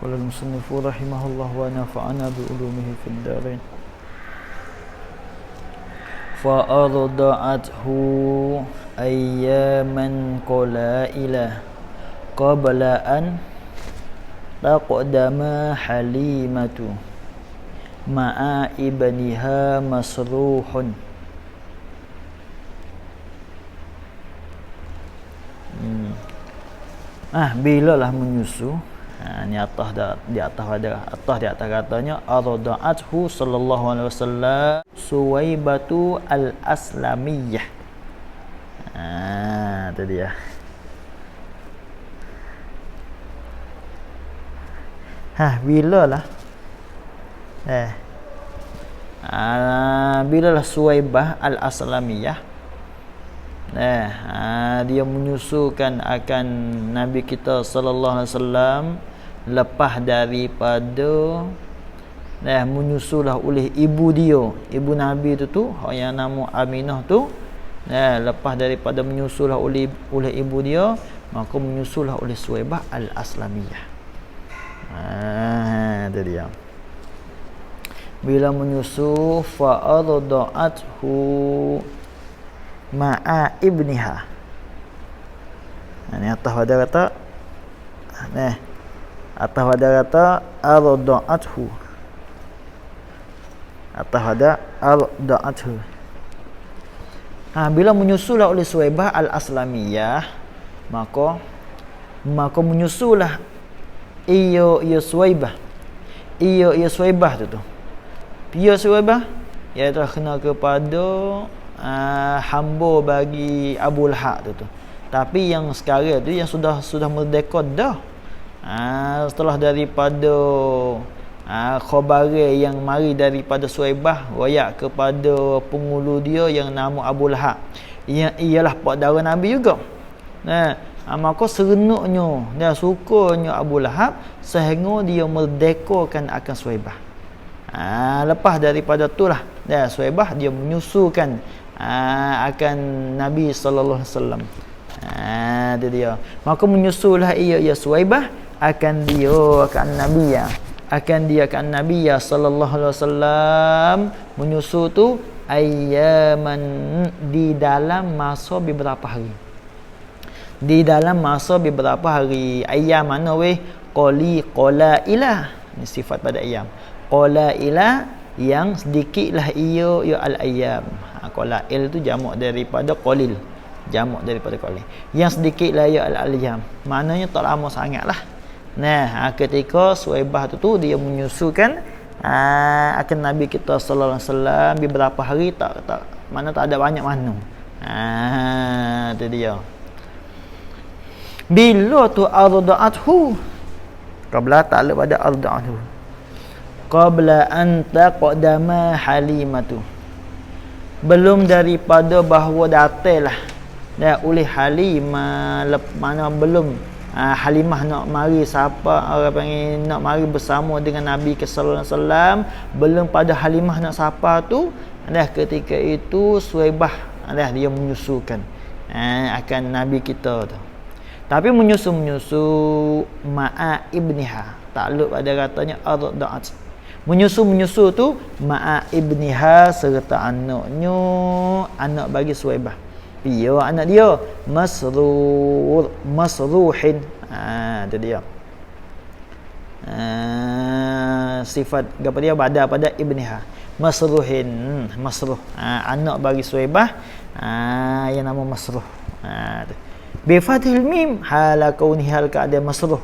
Qala al-musannifu rahimahullah wa nafa'ana bi ulumihi fid darain. Fa arda'athu ayyaman qalailah qabla an taqdama halimatu ma'a ibniha masruhun. Bilalah menyusu. Ni di atas katanya arda'athu sallallahu alaihi wasallam Suwaibatu al-Aslamiyah. Itu dia. Bilalah bilalah Suwaibah al-Aslamiyah dia menyusukan akan Nabi kita sallallahu alaihi wasallam lepas daripada menyusulah oleh ibu dia, ibu Nabi tu yang nama Aminah tu. Lepas daripada menyusulah oleh ibu dia, maka menyusulah oleh Suwaibah al-Aslamiyah. Itu dia. Bila menyusu fa arda'athu ma'a ibniha. Ni atas pada kata atas pada kata arda'athu. Atas pada arda'athu. Bila menyusulah oleh Suwaibah al-Aslamiyah, maka menyusulah ia Suwaibah. Ia Suwaibah tu. Ia Suwaibah iaitu kena kepada hamba bagi Abu Lahab tu. Tapi yang sekarang tu yang sudah merdeka dah. Setelah daripada khabar yang mari daripada Suwaibah royak kepada pengulu dia yang nama Abu Lahab. Ialah pak dara Nabi juga. Maka serenuknya dan sukanya Abu Lahab sehingga dia merdekakan akan Suwaibah. Lepas daripada itulah Suwaibah dia menyusukan akan Nabi sallallahu alaihi wasallam. Itu dia. Maka menyusulah ia Suwaibah akan Nabi sallallahu alaihi wasallam menyusu tu ayyaman di dalam masa beberapa hari. Ayyam mana weh? Qalailah. Ni sifat pada ayyam. Qalailah yang sedikitlah ia al-ayyam. Qalail tu jamak daripada qalil. Yang sedikitlah ia al-ayyam. Maknanya tak lama sangatlah. Ketika Suwaibah tu dia menyusukan akan Nabi kita sallallahu alaihi wasallam beberapa hari tak mana tak ada banyak mana. Itu dia. Bila tu arda'athu qabla ta'ala pada arda'athu qabla an taqdama halimatu, belum daripada bahawa datanglah oleh Halimah, mana belum Halimah nak mari siapa orang panggil nak mari bersama dengan Nabi sallallahu alaihi wasallam, belum pada Halimah nak siapa tu ketika itu Suwaibah dia menyusukan akan Nabi kita tu. Tapi menyusu ma'a ibniha, takluk pada katanya arda'at. Menyusu tu ma'a ibniha serta anaknya, anak bagi Suwaibah. Anak dia masruhin. Itu dia. Sifat apa dia pada ibniha. Masruhin, masruh. Anak bagi Suwaibah yang nama Masruh. Bi fathil mim hala kauni hal keadaan Masruh.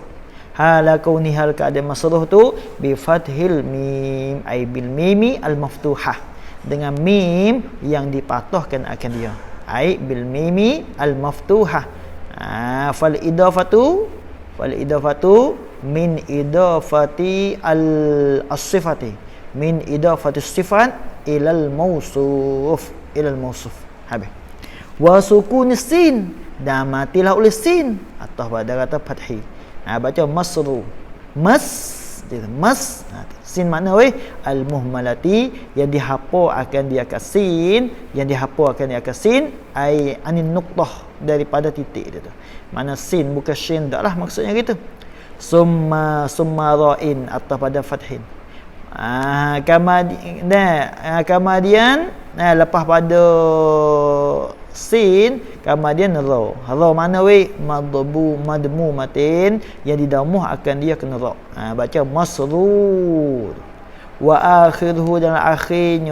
Hala kauni hal keadaan Masruh tu bi fathil mim ay bil mimi al maftuhah, dengan mim yang dipatahkan akan dia. Ai bil mimi al maftuhah. Fal idafatu min idafati as-sifati, min idafati sifat ilal mausuf, habis. Wa sukunis sin, dan matilah oleh sin atau pada kata fathi. Baca masru, sin mana weh? Al muhmalati, yang dihapus akan dia ke sin, ai anin nuqtah, daripada titik dia tu. Mana sin bukan shin dah lah maksudnya gitu. summa ra'in atau pada fathin. Kemudian lepas pada sin, kemudian ra. Ra mana weh? Madmu matin, yang didamuh akan dia kena ra. Baca masrur. Wa akhiruhu, dan akhir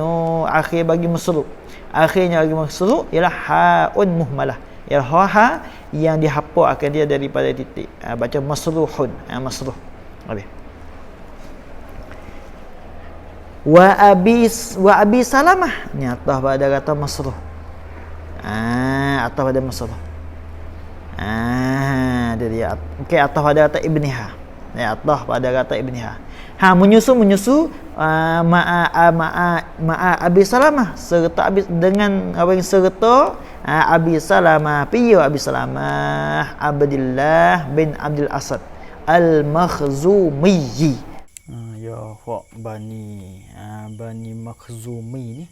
bagi masrur. Akhirnya bagi masrur ialah haun muhmalah. Ialah ha yang dihapus akan dia daripada titik. Baca masruhun. Masruh. Habis. Wa abi Salamah, ni atas pada kata masruh. Atas pada masruh. Dia okey, atas pada kata ibniha. Ya, atas pada kata ibniha. Menyusu ma'a abi Salamah, serta abi dengan apa yang serta abi Salamah, piyo abi Salamah Abdullah bin Abdul Asad al-Makhzumi. Ya fa Bani Makhzumi ni,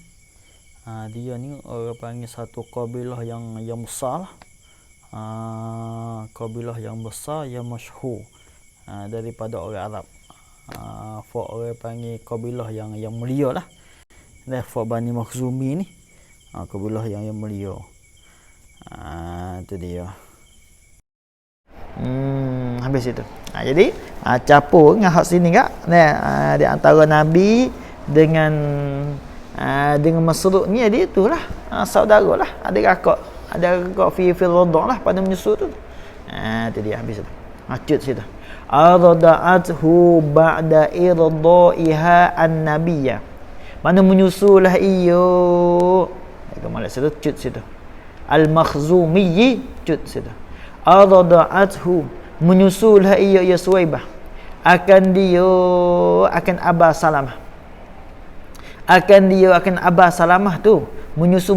dia ni orang panggil satu kabilah yang besar lah. Kabilah yang besar, yang masyhur daripada orang Arab. Fa orang panggil kabilah yang mulia lah. Dan fa Bani Makhzumi ni kabilah yang mulia. Itu dia. Habis itu. Jadi capur dengan hak sini kak. Di antara Nabi dengan Masruq ni, dia itulah saudaralah, adik kakak fi radha lah pada menyusu tu. Itu dia, habis itu. Cut situ. Arda'athu ba'da irdaiha an-nabiyya. Mana menyusulah iyo. Kemana situ, cut situ. Al-Makhzumi, cut situ. Arda'athu, menyusulah iyo ya Suwaibah akan Aba Salamah. Akan Aba Salamah tu menyusu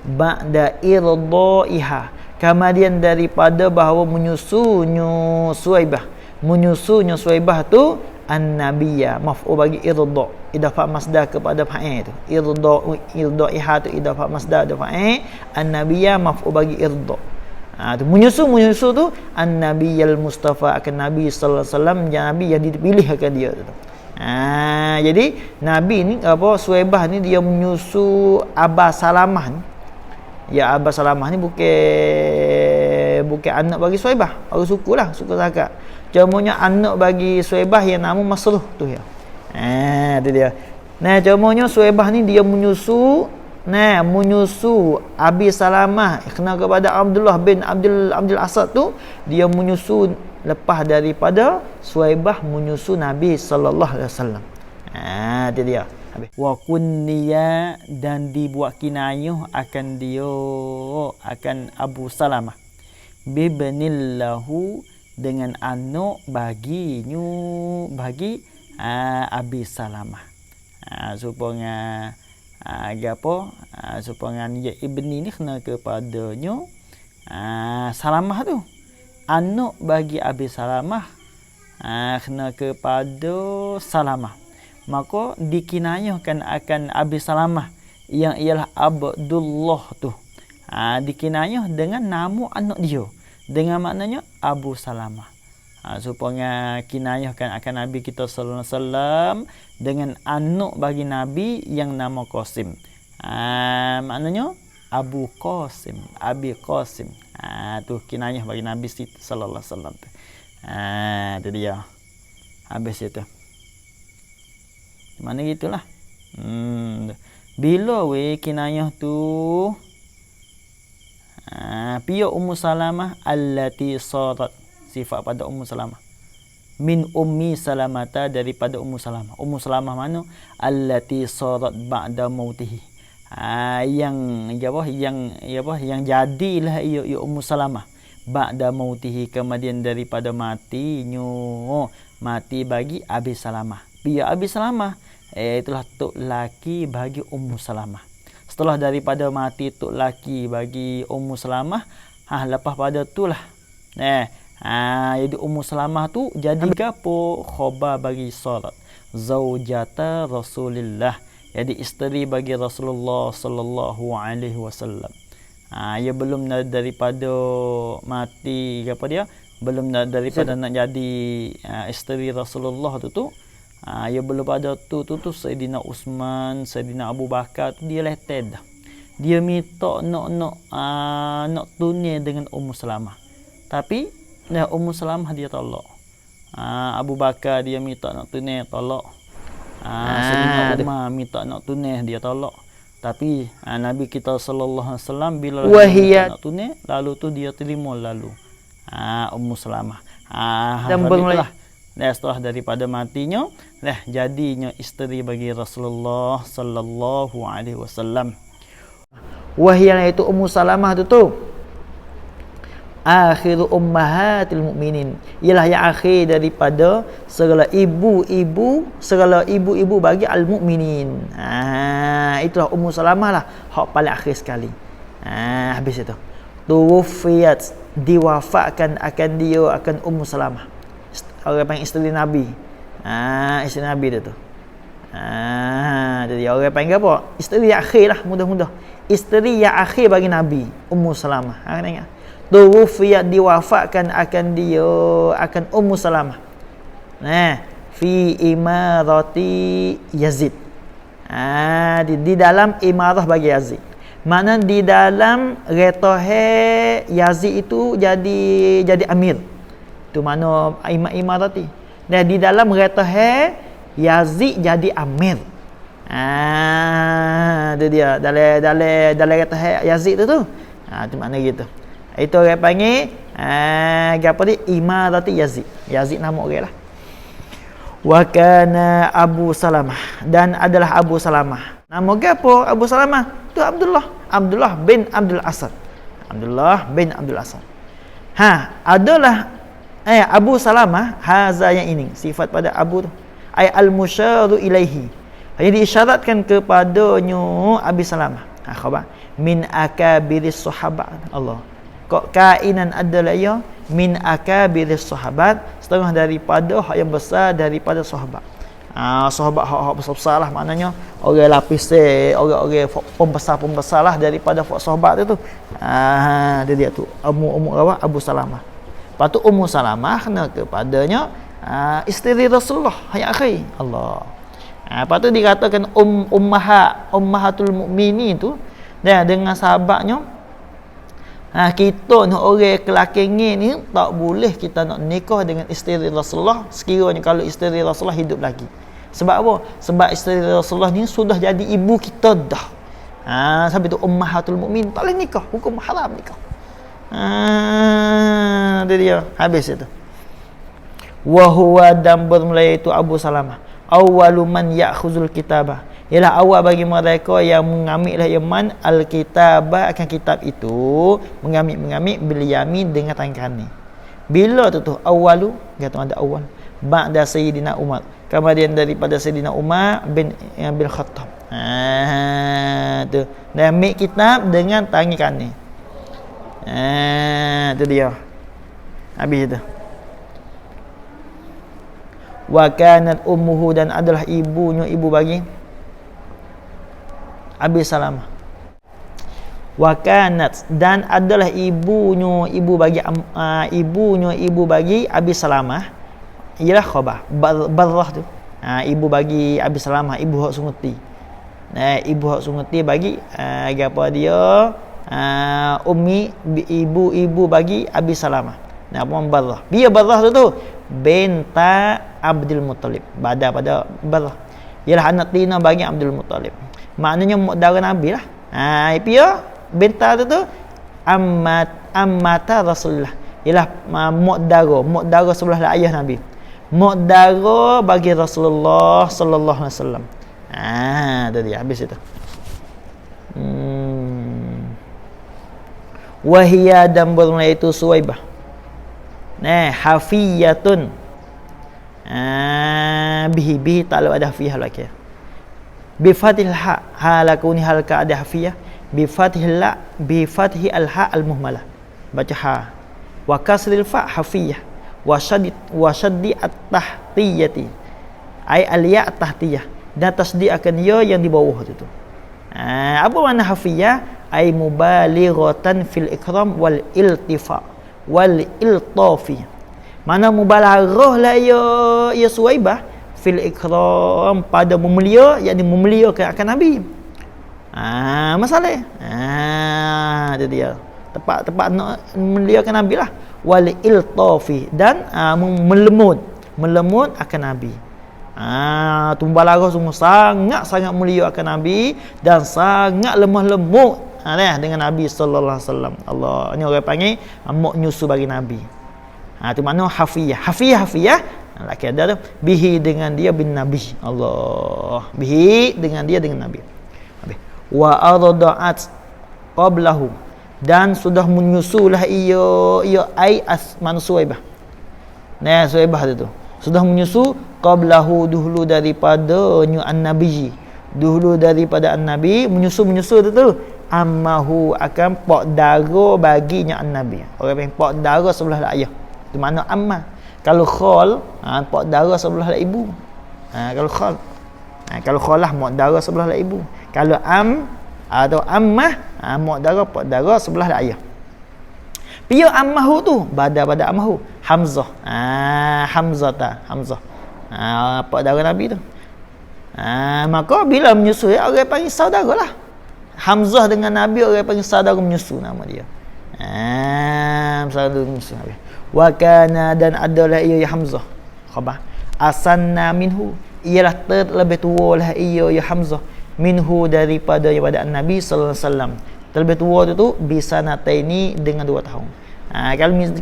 ba'da irdaiha, kemudian daripada bahawa menyusunya Suwaibah tu an-nabiyya, maf'ul bagi irda, idafah masdar kepada fa'il tu. Irdaiha tu idafah masdar kepada fa'il, an-nabiyya maf'ul bagi irda. Tu menyusu tu an-nabiyyal mustafa, akan Nabi sallallahu alaihi wasallam, Nabi yang dipilih akan dia tu. Jadi Nabi ni Suwaibah ni dia menyusu Aba Salamah ni. Ya, Aba Salamah ni bukan anak bagi Suwaibah, orang suku zakat. Cumanya anak bagi Suwaibah yang nama Masruh tu ya. Itu dia. Cumanya Suwaibah ni dia menyusu Abi Salamah kena kepada Abdullah bin Abdul Asad tu, dia menyusu lepas daripada Suwaibah menyusu Nabi sallallahu alaihi wasallam. Itu dia. Habis. Wa kunniya, dan dibuat kinayah akan Abu Salamah bibnillahu, dengan anak bagi Abi Salamah. Supaya supaya dia ibni ni kena kepadanya Salamah tu. Anak bagi Abi Salamah kena kepada Salamah, maka dikinayahkan akan Abi Salamah yang ialah Abdullah tu. Dikinayah dengan nama anak dia, dengan maknanya Abu Salamah. Supaya kinayahkan akan Nabi kita sallallahu alaihi wasallam dengan anak bagi Nabi yang nama Qasim. Maknanya Abu Qasim, Abi Qasim. Tu kinayah bagi Nabi sallallahu alaihi wasallam tu. Itu dia. Habis itu. Mana gitulah. Bila kinayah tu piya Ummu Salamah allati sarat, sifat pada Ummu Salamah. Min Ummi Salamata, daripada Ummu Salamah. Ummu Salamah mana? Allati sarat ba'da mautihi. Yang jadilah ia Ummu Salamah ba'da mautihi, kemudian daripada mati bagi Abi Salamah. Biar Abi Salamah itulah tok laki bagi Ummu Salamah. Setelah daripada mati tok laki bagi Ummu Salamah, lepas pada itulah jadi Ummu Salamah tu jadi gapo? Khobar bagi salat, zaujata Rasulillah, jadi isteri bagi Rasulullah sallallahu alaihi wasallam. Ia belum daripada mati apa dia belum daripada nak jadi isteri Rasulullah tu ia belum ada tu Saidina Uthman, Saidina Abu Bakar tu dia leted dah. Dia minta nak tunai dengan Ummu Salamah. Tapi Ummu Salamah dia tolak. Abu Bakar dia minta nak tunai tolak. Saidina Umar minta nak tunai dia tolak. Tapi Nabi kita sallallahu alaihi wasallam bila nak tunai lalu tu dia terima lalu. Ummu Salamah. Dan bermula setelah daripada matinya jadinya isteri bagi Rasulullah sallallahu alaihi wasallam. Wahiyana itu Ummu Salamah tu akhiru ummahatil mukminin, ialah yang akhir daripada segala ibu-ibu bagi al-mukminin. Itulah Ummu Salamah lah hak paling akhir sekali. Habis itu tuwfiyat, diwafatkan akan Ummu Salamah, orang panggil isteri Nabi. Isteri Nabi dia tu. Jadi orang panggil apa? Isteri yang akhir lah, mudah-mudah. Isteri yang akhir bagi Nabi, Ummu Salamah. Kena ingat. Tuwfiyat, diwafatkan akan Ummu Salamah. Fi imarati Yazid. Di dalam imarah bagi Yazid. Makna di dalam retohe Yazid itu jadi amir. Itu makna imarati. Dan di dalam retohe Yazid jadi amir. Itu dia dalam retohe Yazid tu. Itu makna gitu. Itu orang panggil apa dia? Imarati Yazid. Yazid nama orang lah. Wa kana Abu Salamah, dan adalah Abu Salamah. Nama apa Abu Salamah? Tu Abdullah bin Abdul Asad. Abdullah bin Abdul Asad. Adalah Abu Salamah, haza yang ini sifat pada Abu tu. Ay al-musyaru ilaihi. Yang diisyaratkan kepadanya Abi Salamah. Khabar min akabiris sahabat. Allah. Kok kainan adalah ia min akabiris sahabat, setengah daripada hak yang besar daripada sahabat. Sahabat hak besar lah, maknanya orang lapis orang pembesar lah daripada sahabat tu. Dia tu Ummu Abu Salamah. Lepas tu Ummu Salamah kena kepadanya isteri Rasulullah yang akhir. Allah. Lepas tu dikatakan ummahatul mukminin tu dengan sahabatnya. Kita nak orang kelaki ni tak boleh kita nak nikah dengan isteri Rasulullah sekiranya kalau isteri Rasulullah hidup lagi. Sebab apa? Sebab isteri Rasulullah ni sudah jadi ibu kita dah. Sampai tu ummahatul mukmin tak boleh nikah, hukum haram nikah. Dia habis itu. Wa huwa, dan bermula itu Abu Salamah awwalu man ya'khuzul kitabah, ialah awal bagi mereka yang mengambil yaman al-kitabah, akan kitab itu mengambil bil yamin dengan tangan kanan. Bila tu awalu, kata ada awal ba'da Sayyidina Umar, kemudian daripada Sayyidina Umar bin Khattab. Tu dan ambil kitab dengan tangan kanan. Tu dia. Habis itu. Wa kanat ummuhu, dan adalah ibunya ibu bagi Abi Salamah. Wa kanat, dan adalah ibunya ibu bagi Abi Salamah, ialah khabar Barrah tu. Ibu bagi Abi Salamah, ibu hak sunguti. Ibu hak sunguti bagi apa dia? Ibu bagi Abi Salamah. Nama Barrah. Dia Barrah tu binta Abdul Muttalib. Pada Barrah. Ialah anak tina bagi Abdul Muttalib. Maknanya mudara Nabi lah. Dia binta tu ammata Rasulullah. Ialah mudara sebelah ayah Nabi. Mudara bagi Rasulullah sallallahu alaihi wasallam. Tadi habis itu. Wahia, dan bermula itu Suwaibah. Hafiyatun. Bihi tak lalu ada hafiyah lagi. Bi fathil ha, halakuni halka ada hafiyah. Bi fathil la, bi fathi al ha al muhmalah. Baca ha. Wa kasril fa hafiyah. Wa shaddi at tahtiyati. Ai al ya tahtiyah. Dan tasdi akan ya yang di bawah itu. Apa makna hafiyah? Ai mubalighatan fil ikram wal iltifa. wal iltafi. Mana mubalaghah lah ya Suwaibah fil ikram, pada memulia, yakni memuliakan akan Nabi. Masalah. Itu dia. Tepat nak memuliakan Nabi lah. Wal iltafi, dan melemut akan Nabi. Tumbalarah semua sangat mulia akan Nabi dan sangat lemah lembut dengan Nabi sallallahu alaihi wasallam. Allah ni orang panggil mak nyusu bagi Nabi. Tu makna hafiyah. Laki ada tu bihi, dengan dia bin Nabi. Allah bihi, dengan dia dengan Nabi. Wa arda'at qablahu, dan sudah menyusulah ia ai asman Suwaibah. Suwaibah tu sudah menyusu qablahu, dahulu daripadanya an-nabi, dahulu daripada an-nabi, menyusu tu ammahu, akan pak dara baginya an-nabi. Orang panggil pak dara sebelah ayah, itu makna amma. Kalau khal, pak dara sebelah ibu. Kalau khal, kalau khalah mak dara sebelah ibu. Kalau atau ammah, mak dara pak dara sebelah ayah. Pia ammahu tu pada ammahu Hamzah. Hamzah. Pak dara Nabi tu. Maka bila menyusu, orang panggil saudara lah. Hamzah dengan Nabi orang panggil saudara menyusu, nama dia. Saudara menyusu Nabi. Wa kana, dan adalah ia ya Hamzah. Khabar. Asanna minhu, ialah terlebih tua lah ia ya Hamzah. Minhu, daripada Nabi sallallahu alaihi wasallam. Terlebih tua tu bisanataini, dengan 2 tahun.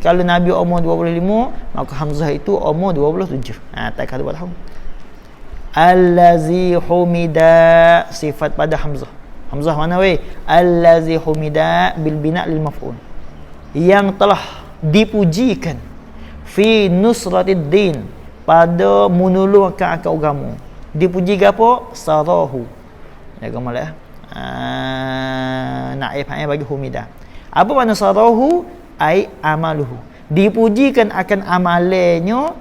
Kalau Nabi umur 25, maka Hamzah itu umur 27. Tak kata 2 tahun. Allazi humida, sifat pada Hamzah. Hamzah mana weh? Allazi humida bil bina' lil maf'ul, yang telah dipujikan fi nusratid din, pada menolongkan akan agama. Dipuji gapo? Sarahu. Jaga molek. Naib bagi humida. Apa makna sarahu? Ai amaluhu, dipujikan akan amalnya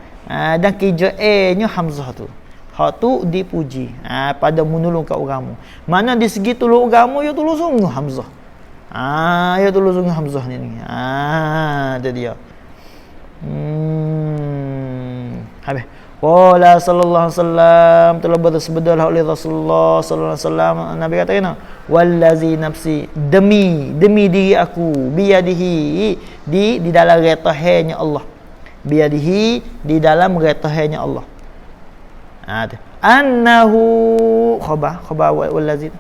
dan kerjaannya Hamzah tu. Hak tu dipuji pada menolong kat agama. Mana di segi tolong agama, ya tolong sungguh Hamzah. Ya tolong sungguh Hamzah ni. Itu dia. Habis. Qala sallallahu alaihi wasallam, telah bersabdalah oleh Rasulullah sallallahu alaihi wasallam, Nabi kata kena, wallazi nafsi, demi diri aku, biyadihi, di dalam retahnya Allah. Biyadihi, di dalam retahnya Allah. Annahu khabar wallazi,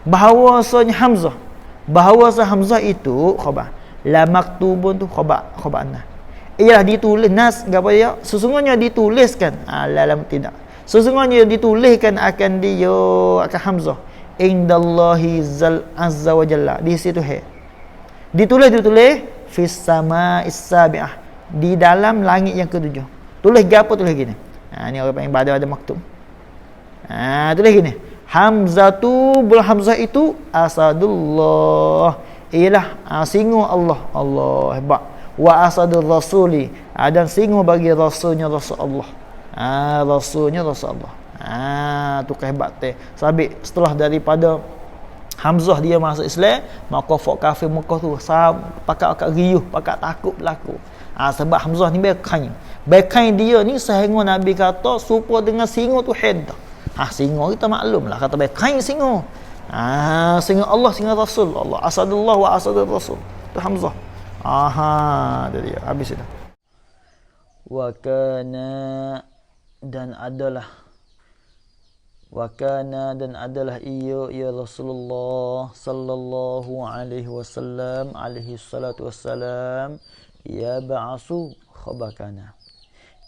bahawasanya Hamzah itu khabar, la maktubun tu khabar anna, ialah ditulis nas apa dia, sesungguhnya dituliskan dalam tidak, sesungguhnya dituliskan akan dia akan Hamzah indallahi azza wa jalla, di situ ditulis fis sama'is sabi'ah, di dalam langit yang ketujuh. Tulis gapo? Tulis gini. Ni orang panggil ada maktub. Tulis gini, Hamzatu, bul Hamzah itu asadullah, ialah singa Allah. Allah hebat. Wa asadur rasuli, dan singa bagi rasulnya Rasul Allah. Rasulnya Rasul Allah. Tu kehebat teh. Sabit setelah daripada Hamzah dia masuk Islam, maka fak kafir Mekah tu pakat riuh, pakat takut berlaku. Sebab Hamzah ni Bekai dia ni sehingga Nabi kata supaya dengan singa tu head. Singa kita maklum lah, kata bekai singa. Singa Allah, singa Rasul Allah. Asadullah wa asadur Rasul. Tu Hamzah. Jadi habis itu. Wa kana, dan adalah ia Rasulullah sallallahu alaihi wasallam, alaihi salatu wassalam, ya ba'asu khabakana,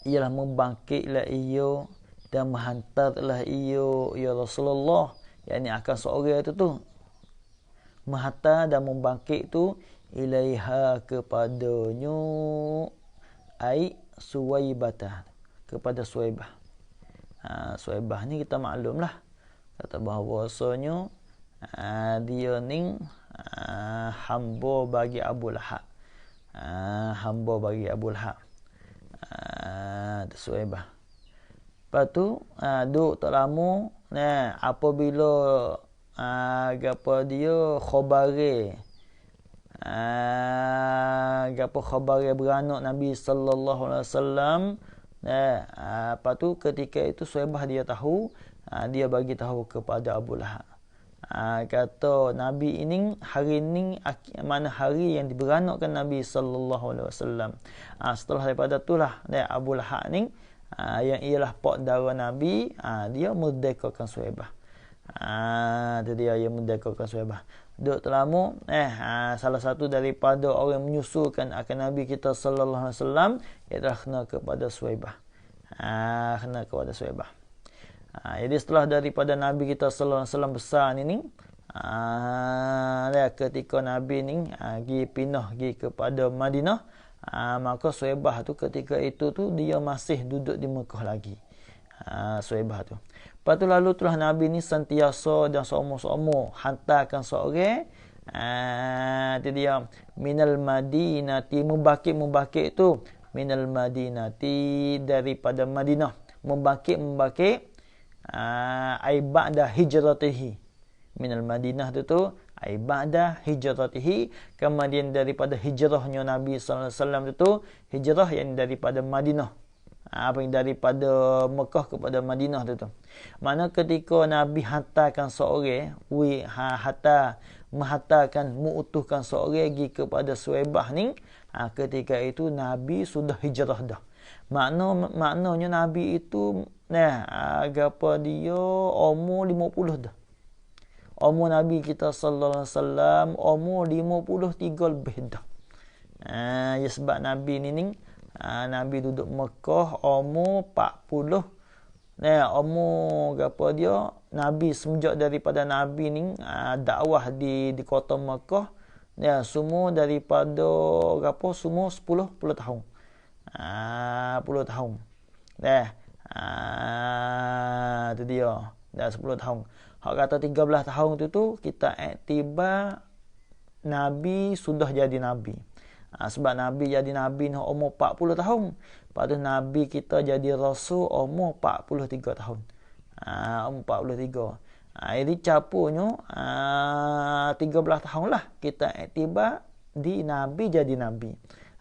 ialah membangkitlah ia dan menghantarlah ia ya Rasulullah, yakni akan seorang itu tu menghantar dan membangkit tu ilaiha, kepadanya, ai Suwaibah, kepada Suwaibah. Suwaibah ni kita maklum lah, kata bahawasanya dia ni hamba bagi Abu Lahab. Suwaibah. Lepas tu duk tak lama, apabila dia khabari gapo khabar beranak Nabi sallallahu alaihi wasallam. Apa tu ketika itu Suhaibah dia tahu, dia bagi tahu kepada Abu Lahab. Kata Nabi ini hari ini mana hari yang diberanakkan Nabi sallallahu alaihi wasallam. Setelah daripada itulah Abu Lahab ni yang ialah pak dara Nabi, dia merdekakan Suhaibah. Itu dia yang merdekakan Suhaibah. Duk terlama salah satu daripada orang yang menyusulkan akan Nabi kita sallallahu alaihi wasallam ialah kena kepada Suhaibah. Kena kepada Suhaibah. Jadi setelah daripada Nabi kita sallallahu alaihi wasallam besar ni ketika Nabi ni pergi kepada Madinah, maka Suhaibah tu ketika itu tu dia masih duduk di Mekah lagi. Suhaibah tu. Lepas tu lalu telah Nabi ni sentiasa dan seumur-seumur hantarkan seorang itu dia minal madinati, membakit tu minal madinati daripada Madinah, membakit ai ba'da hijratihi minal Madinah tu ai ba'da hijratihi, kemudian daripada hijrahnya Nabi sallallahu alaihi wasallam itu hijrah yang daripada Madinah, apa yang daripada Mekah kepada Madinah tu. Mana ketika Nabi hantarkan seorang, mengutuhkan seorang pergi kepada Suhaibah ni, ketika itu Nabi sudah hijrah dah. Maknanya Nabi itu agapa dia umur 50 dah. Umur Nabi kita sallallahu alaihi wasallam umur 53 lebih dah. Ya sebab Nabi ni Nabi duduk Mekah umur 40. Umur apa dia? Nabi semenjak daripada Nabi ni dakwah di kota Mekah, semua daripada semua 10 tahun. 10 tahun. Itu dia. Dah 10 tahun. Hak kata 13 tahun tu kita iktibar Nabi sudah jadi Nabi. Sebab Nabi jadi Nabi ni umur 40 tahun. Lepas tu Nabi kita jadi Rasul umur 43 tahun. Umur 43. Jadi capurnya 13 tahun lah kita iktibar di Nabi jadi Nabi.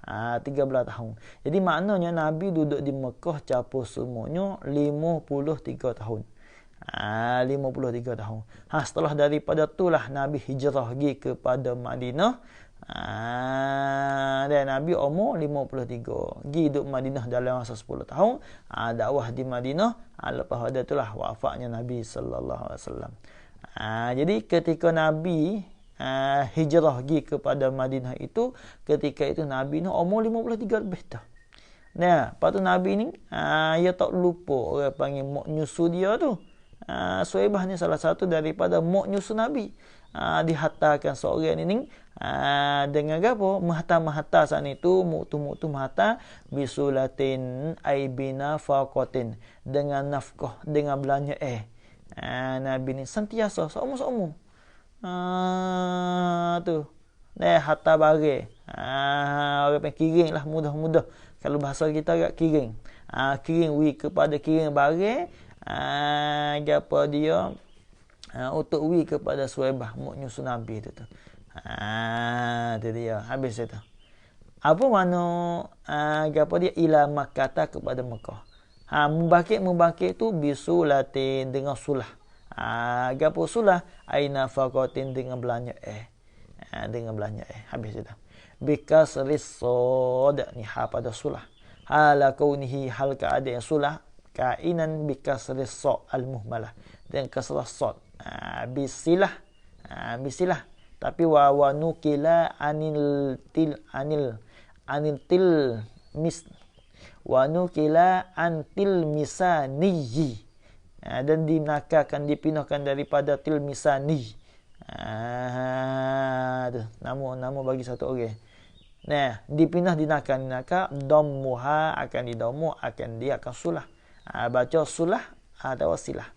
13 tahun. Jadi maknanya Nabi duduk di Mekah capur semuanya 53 tahun. 53 tahun. Setelah daripada itulah Nabi hijrah pergi kepada Madinah. Dan Nabi umur 53. Pergi duduk Madinah dalam masa 10 tahun. Dakwah di Madinah. Lepas pada itulah wafatnya Nabi sallallahu alaihi wasallam. Jadi ketika Nabi hijrah pergi kepada Madinah itu, ketika itu Nabi ni umur 53 lebih dah. Lepas tu Nabi ni dia tak lupa orang panggil mak nyusu dia tu. Suhaibah ni salah satu daripada mak nyusu Nabi. Dihantarkan seorang ni dengan apa? Mahta saat itu mutu mahta bisulatin aibina faqatin, dengan nafkah, dengan belanja Nabi ni sentiasa seumur tu harta bagi orang panggil kiring lah, mudah-mudah kalau bahasa kita agak kiring. Kiring kepada kiring bagi apa dia untuk kepada Suhaibah mak nyusun Nabi tu. Itu dia habis itu. Apa makna apa dia ila Makkah kepada Mekah. Membakit tu bisulatin dengan sulah. Gapo sulah aina faqatin dengan belanja dengan belanja habis itu. Bikas risod ni pada sulah. Hala kaunihi hal keadaan sulah kainan bikas risod al-muhmalah dengan kasrah sad. Bisilah tapi wa nukila anil til mis wa nukila antil misaniyi, dan dinakarkan dipindahkan daripada tilmisani. Nama bagi satu orang. Dipindah dinakar dammuha akan didamu akan dia akan sulah. Baca sulah atau silah.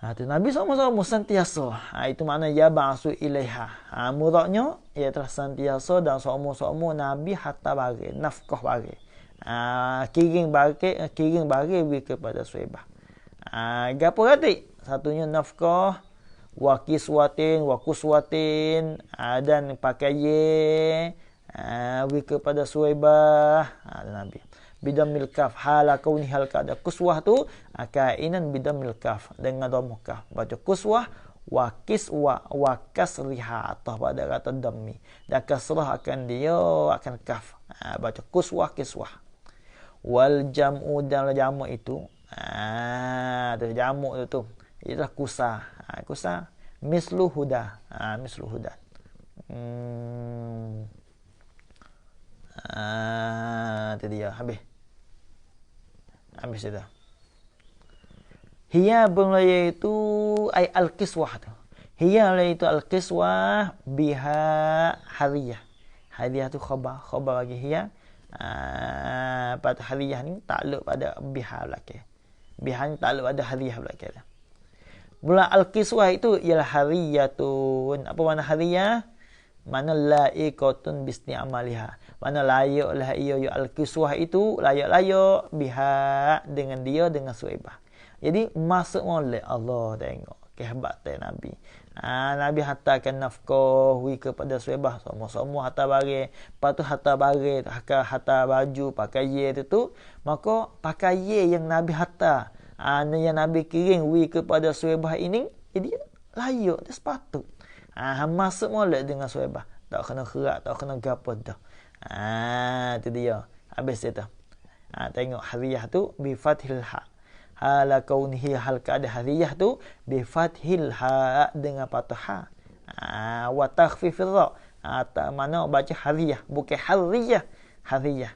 Nabi sama-sama sentiasa. Itu makna ya ba'su ilaiha. Muradnya ia telah sentiasa dan sama-sama Nabi hatta bagi nafkah bagi. Kiring bagi kepada Suhaibah. Gapo kata? Satunya nafkah wa kiswatin wa kuswatin, dan pakai ye wi kepada Suwaibah, Nabi bidamil kaf hala kauni hal kada kuswah tu kainan bidamil kaf dengan dhammah kaf, baca kuswah wa kiswa wa kasriha atau pada kata dammi, dan kasrah akan dia akan kaf, baca kuswah kiswah. Wal jam'u, dan jamak itu tu jamak tu ialah kusa, kusa mislu huda, mislu huda. Itu dia habis itu. Hiya bermula itu ay al-kiswah tu. Hiya itu al-kiswah biha hariyah. Hariyah tu khabar bagi hiya. Pada hariyah ni takluk pada biha belakang. Biha ni takluk pada hariyah belakang. Mula al-kiswah itu ialah hariyatun. Apa makna hariyah? Mana la'iqatun bisni amaliha. Mana layaklah ia al-kiswah itu layak biha dengan dia dengan Suwaibah. Jadi masuk molek Allah tengok kehebatan Nabi. Nabi hantarkan nafkah kepada Suwaibah, semua hantar barang. Lepas tu hantar barang, hantar baju, pakai ye tu. Maka pakai ye yang Nabi hantar, yang Nabi kirim kepada Suwaibah ini, jadi layak, dia sepatut. Masuk molek dengan Suwaibah. Tak kena kerak, tak kena gapo dah. Itu dia. Habis itu. Tengok hariyah tu bi fathil ha. Hala kaunihi hal keada hariyah tu bi fathil ha dengan fathah ha. Wa takhfifir ra. Tak mana baca hariyah, bukan hariyah. Hariyah.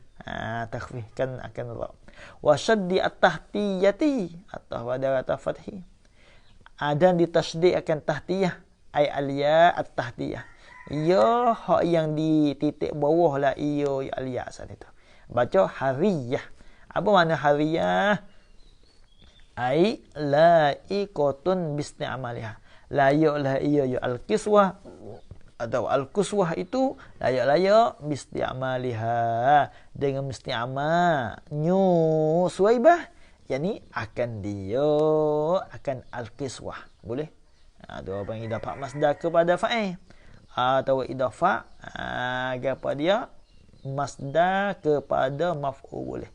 Takhfifkan akan ra. Wa shaddi at-tahtiyati atau pada kata fathi. Dan ditasydid akan tahtiyah ay al-ya at-tahtiyah. Ya hak yang di titik bawah lah iyo al-ya saat itu. Baca hariyah. Apa makna hariyah? Ai la'iqatun bisni amaliha. Layaklah iyo al-kiswah atau al-kuswah itu layak bisni amaliha dengan mesti amal nyu Suwaibah, yakni akan dia akan al-kiswah. Boleh? Tu apa yang dapat masdar kepada fa'il atau idafah kepada dia masdar kepada maf'ul boleh.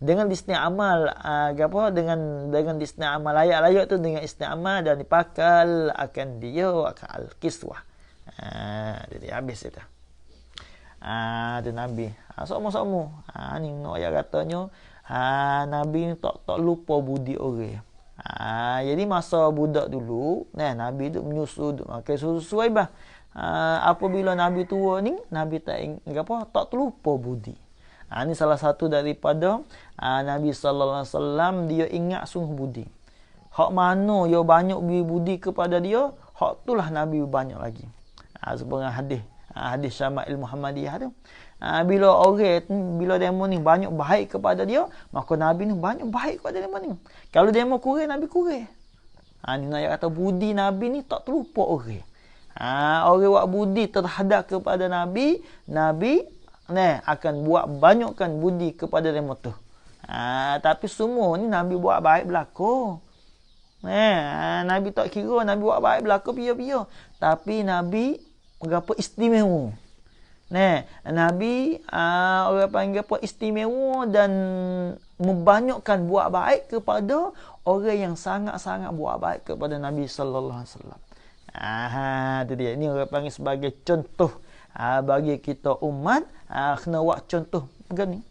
Dengan isti'amal dengan isti'amal layak tu dengan isti'amal dan dipakal akan dia akan al-kiswah. Jadi habis itu. Tu Nabi. Sama-sama. Ni nak ayat katanya Nabi ni tak lupa budi orang. Jadi masa budak dulu, Nabi tu menyusu makan susu Suwaibah. Apabila Nabi tua ni, Nabi tak terlupa budi. Ini salah satu daripada Nabi sallallahu alaihi wasallam, dia ingat sungguh budi. Hak mana dia banyak budi kepada dia, hak itulah Nabi banyak lagi. Sebenarnya hadis Syama'il Muhammadiyah tu. Bila demo ni banyak baik kepada dia, maka Nabi ni banyak baik kepada demo ni. Kalau demo kurang, Nabi kurang. Ni nak kata budi Nabi ni tak terlupa orang. Orang buat budi terhadap kepada Nabi akan buat banyakkan budi kepada demo tu. Tapi semua ni Nabi buat baik berlaku. Nabi tak kira Nabi buat baik berlaku pia-pia. Tapi Nabi berapa istimewa. Nabi orang panggil apa istimewa dan membanyakkan buat baik kepada orang yang sangat-sangat buat baik kepada Nabi sallallahu alaihi wasallam. Itu dia. Ini orang panggil sebagai contoh bagi kita umat, kena buat contoh begini.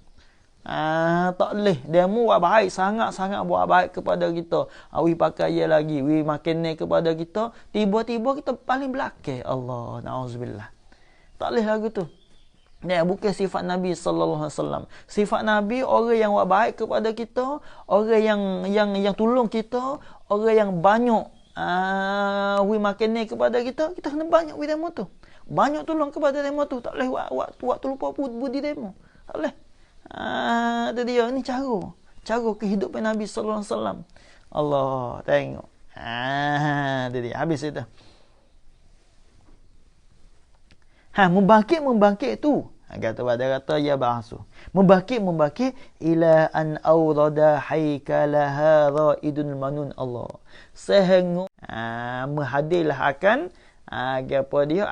Tak boleh demo buat baik, sangat-sangat buat baik kepada kita. Wi pakai ye lagi, wi makan ni kepada kita, tiba-tiba kita paling belakang. Allah, nauzubillah. Tak boleh lagu tu. Bukan sifat Nabi sallallahu alaihi wasallam. Sifat Nabi orang yang buat baik kepada kita, orang yang tolong kita, orang yang banyak wi makan ni kepada kita, kita kena banyak wi demo tu. Banyak tolong kepada demo tu. Tak boleh buat terlupa budi demo. Tak boleh. Itu dia, ni cara kehidupan Nabi sallallahu alaihi wasallam. Allah, tengok. Itu dia, habis itu. Membangkit tu. Kata ya ba'su. Membangkit ila an awrada haykalaha ra'idun manun Allah. Sehingga Mehadilah akan apa dia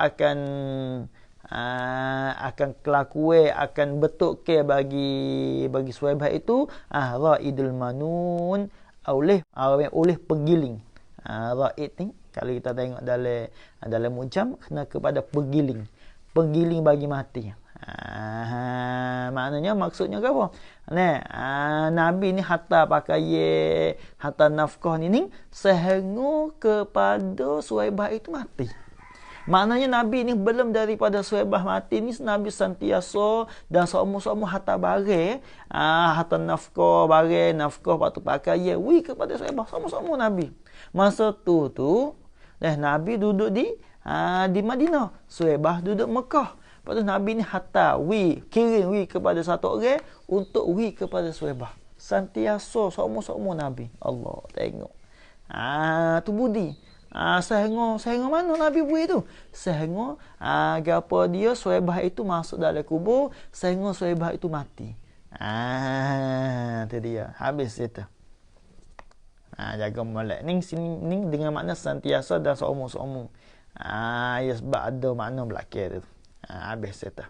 akan kelakue, akan betul ke bagi Suhaibah itu Raidul Manun oleh penggiling. Raid ni kalau kita tengok dalam muncam kena kepada penggiling bagi mati. Maknanya maksudnya ke apa? Nabi ni hatta nafkah ni sehingga kepada Suhaibah itu mati. Maknanya Nabi ni belum daripada Suhaibah mati ni Nabi sentiasa dan semua hatta bare hatta nafkah patu pakai kepada Suhaibah semua Nabi. Masa tu Nabi duduk di Madinah, Suhaibah duduk Mekah. Lepas tu Nabi ni hatta kirim kepada satu orang untuk kepada Suhaibah. Sentiasa semua Nabi. Allah tengok. Tu budi. Sehingga mana Nabi buat tu? Sehingga apa dia Suhaibah itu masuk dalam kubur, sehingga Suhaibah itu mati. Tu dia. Habis itu. Jaga molek ni dengan makna sentiasa dan seumur. Ya sebab ada makna belakang tu. Habis itu.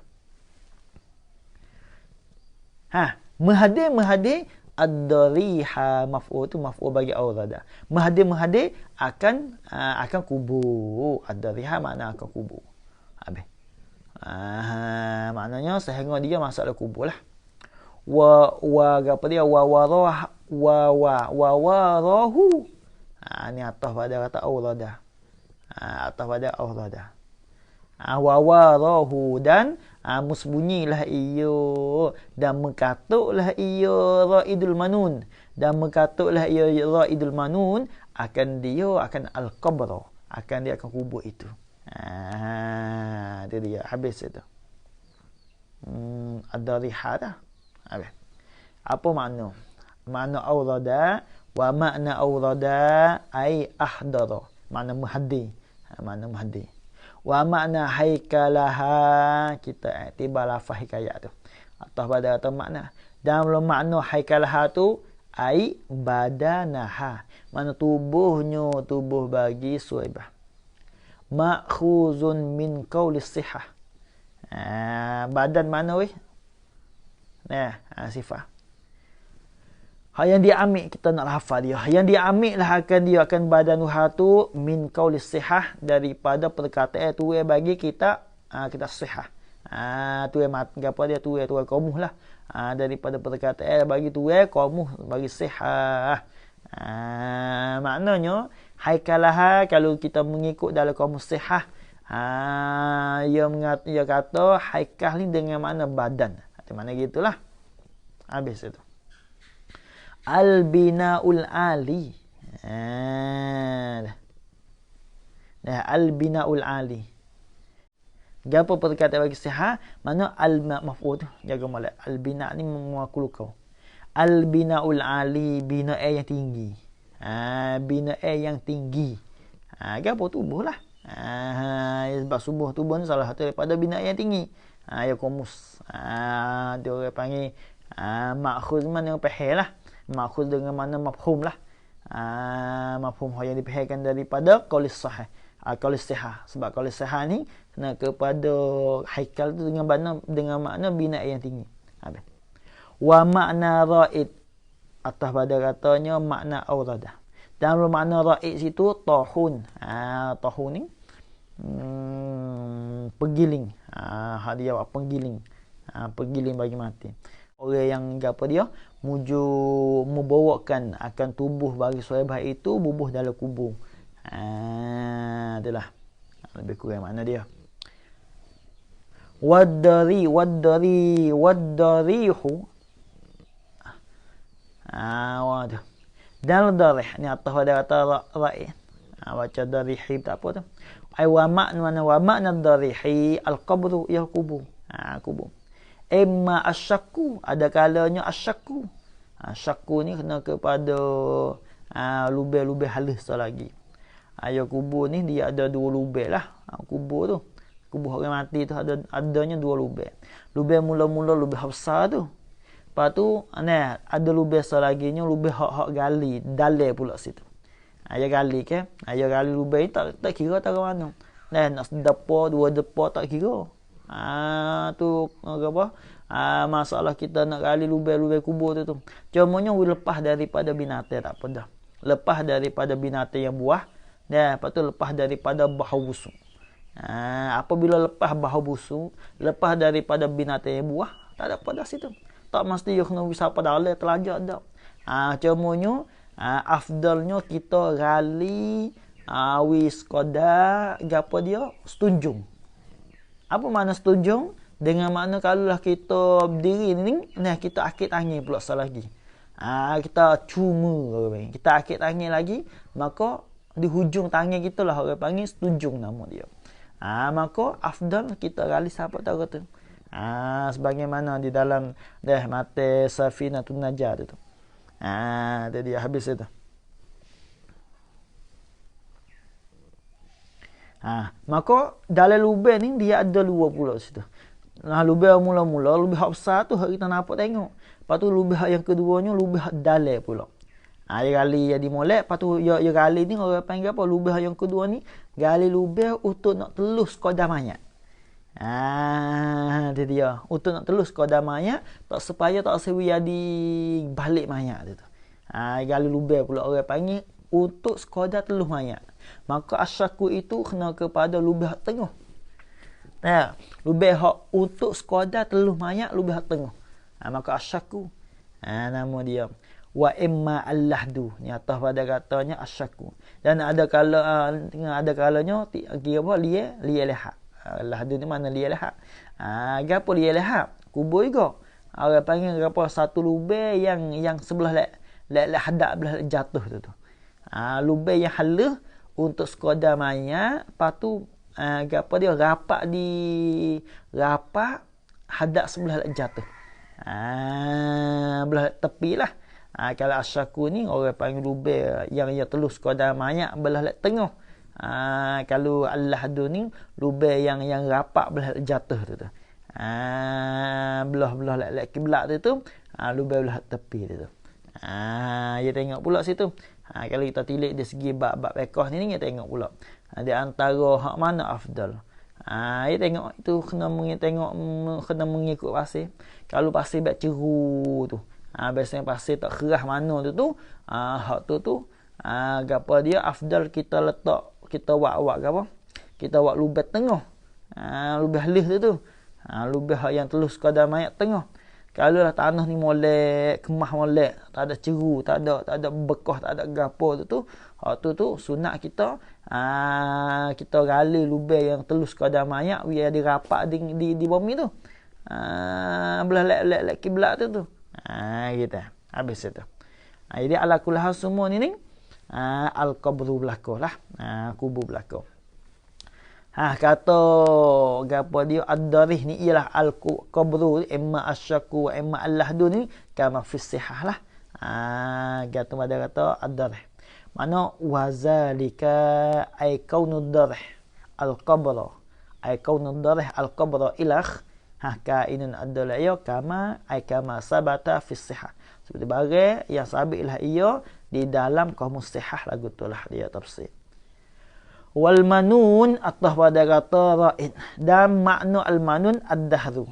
Mehadi ad-dariha maf'ul tu maf'ul bagi awrada. Mehadi akan kubur. Ad-dariha makna akan kubur. Habis. Maknanya sehingga dia masuk dalam kubur lah. Apa dia warahu. Ni atas pada kata awrada. Atas pada awrada. Warahu dan musbunyilah iyo dan mekatuklah iyo Raidul Manun dan mekatuklah iyo Raidul Manun akan al-qabr, akan kubur itu. Itu dia habis itu. Ad-dariha dah. Habis. Apa makna? Makna awrada wa makna awrada ai ahdara. Makna muhaddi. Makna muhaddi. Wa makna haikalaha kita iktibar lafaz hikayat tu. Atau pada atau makna. Dalam makna haikalaha tu ai badanaha. Mana tubuh bagi Suhaibah. Ma'khuzun min qaulis sihah. Badan mana weh? Sifat. Yang diambil kita nak hafal dia. Yang diambil lah akan badan tu min qaulis sihah daripada perkataan tu bagi kita sihah. Tu apa dia tu qaumuh lah. Daripada perkataan bagi tu qaumuh bagi sihah. Maknanya haikalaha kalau kita mengikut dalam qamus sihah ia kata haikal ni dengan makna badan. Macam mana gitulah. Habis itu. Al-bina'ul ali. Al-bina'ul ali. Gapo perkataan bagi sihah? Mana al-maf'ul tu? Jaga molek. Al-bina' ni mewakili kau. Al-bina'ul ali, bina yang tinggi. Bina yang tinggi. Gapo tubuh lah. Sebab subuh tubuh ni salah satu daripada bina yang tinggi. Ya komus. Dia orang panggil ma'khuz mana yang pahal lah. Ma'khuz dengan mana mafhum lah. Mafhum yang dipahilkan daripada qaulis sahih. Qaulis sihah. Sebab qaulis sihah ni kena kepada haikal tu dengan makna bina yang tinggi. Habis. Wa makna ra'id. Atas pada katanya makna awradah. Dalam makna ra'id situ tahun. Tahun ni penggiling. Dia penggiling. Penggiling bagi mati. Orang yang apa dia membawakan akan tubuh bagi Suhaibah itu bubuh dalam kubur. Itulah lebih kurang makna dia. Waddarihu. Waduh. Dan darih ni atas pada kata ra'i. Baca darihi tak apa tu. Wa makna darihi al-qabru ya kubur. Kubur. Emma asyakku, ada kalanya asyakku. Syakku ni kena kepada lubang-lubang halus lagi. Kubur ni dia ada dua lubang lah. Kubur tu. Kubur orang mati tu adanya dua lubang. Lubang mula-mula lubang besar tu. Lepas tu ada lubang selaginya lubang hak gali, dalam pula situ. Ayah gali ke, ayah gali lubang ni tak kira tak mana. Nak depa, 2 depa tak kira. Tu apa? Masalah kita nak gali lubang kubur tu. Cumanya lepas daripada binatang tak apa dah. Lepas daripada binatang yang buah, lepas tu lepas daripada bau busuk. Apabila lepas bau busuk, lepas daripada binatang yang buah, tak ada apa dah situ. Tak mesti you kena wisapa dalam telajak dak. Cumanya afdalnya kita gali wis koda gapo dia setunjung. Apa makna setunjung? Dengan makna kalaulah kita berdiri ni, kita akit angin pula selagi. Kita cuma kita akit angin lagi, maka di hujung tangan kita lah orang panggil setunjung nama dia. Maka afdal kita gali siapa tahu kata. Sebagaimana di dalam mata Safinatun Najah tu. Tadi habis itu. Maka dalam lubang ni dia ada 2 pula situ. Lubang mula-mula, lubang besar tu kita nampak tengok. Lepas tu lubang yang keduanya lubang dalam pula. Dia gali yang dimolek, lepas tu dia gali ni orang panggil apa? Lubang yang kedua ni gali lubang untuk nak telus kodam mayat. Dia untuk nak telus kodam mayat tak supaya tak sewi di balik mayat tu. Gali lubang pula orang panggil untuk sekadar telus mayat. Maka asyaku itu kena kepada lubang tengah. Lubang hak untuk sekadar telus mayat lubang tengah. Maka asyaku nama dia wa imma allahdu ni atas pada katanya asyaku. Dan ada kalanya kira apa lia lehat. Lahdu ni mana lia lehat. Gapo lia lehat? Kubur juga. Orang panggil gapo satu lubang yang sebelah lek hadap belah jatuh tu. Lubang yang halus untuk sekadar mayat, lepas tu gapo dia rapak hadap sebelah jatuh. Belah tepi lah. Kalau asyaku ni orang panggil lubang yang telus sekadar mayat belah tengah. Kalau al-lahdu ni lubang yang rapak belah jatuh tu. Belah kiblat tu lubang belah tepi tu. Dia tengok pula situ. Kalau kita tilik dari segi bab fiqh ni kita tengok pula. Di antara hak mana afdal. Dia tengok itu kena mengikut pasir. Kalau pasir bak ceru tu. Biasanya pasir tak keras mana tu. Hak tu gapo dia afdal kita letak kita wak gapo? Kita wak lubang tengah. Lubang halus tu. Lubang yang telus sekadar mayat tengah. Kalau lah tanah ni molek, kemah molek, tak ada ceru, tak ada bekah, tak ada gapo tu. Hak tu sunat kita kita gali lubang yang telus sekadar mayat biar dia rapak di bumi tu. Belah lek kiblat tu. Gitu. Habis itu. Jadi ala kullah semua ni al-qabru belakang lah. Kubur belakang. Kata gapo dia ad-darih ni ialah al-qabru imma asyaku wa imma al-lahdu ni kama fi sihah lah. Kata ad-darih. Mana wazalika ay kaunud darih al-qabra ay kaunud darih al-qabra ilakh kainun ad-dalaya kama sabata fi sihah. Seperti barang yang sabitlah ia di dalam kamus sihah lagu itulah dia tafsir. Wal manun atah pada kata ra'id dan makna al manun ad-dahru.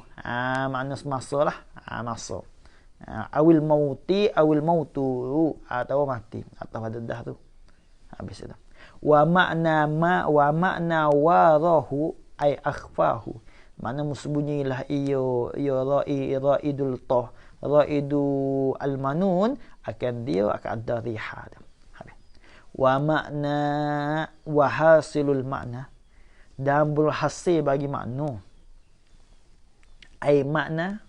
Makna semasa lah. Masa. Awil mauti awil mautu atau mati atau pada dahru. Habis itu. Wa makna warahu ay akhfahu. Mana musbunyilah iyo ra'idul tah. Ra'idu al manun akan dia akan ada riha. Wa makna wa hasilul makna dan berhasil bagi makna ay makna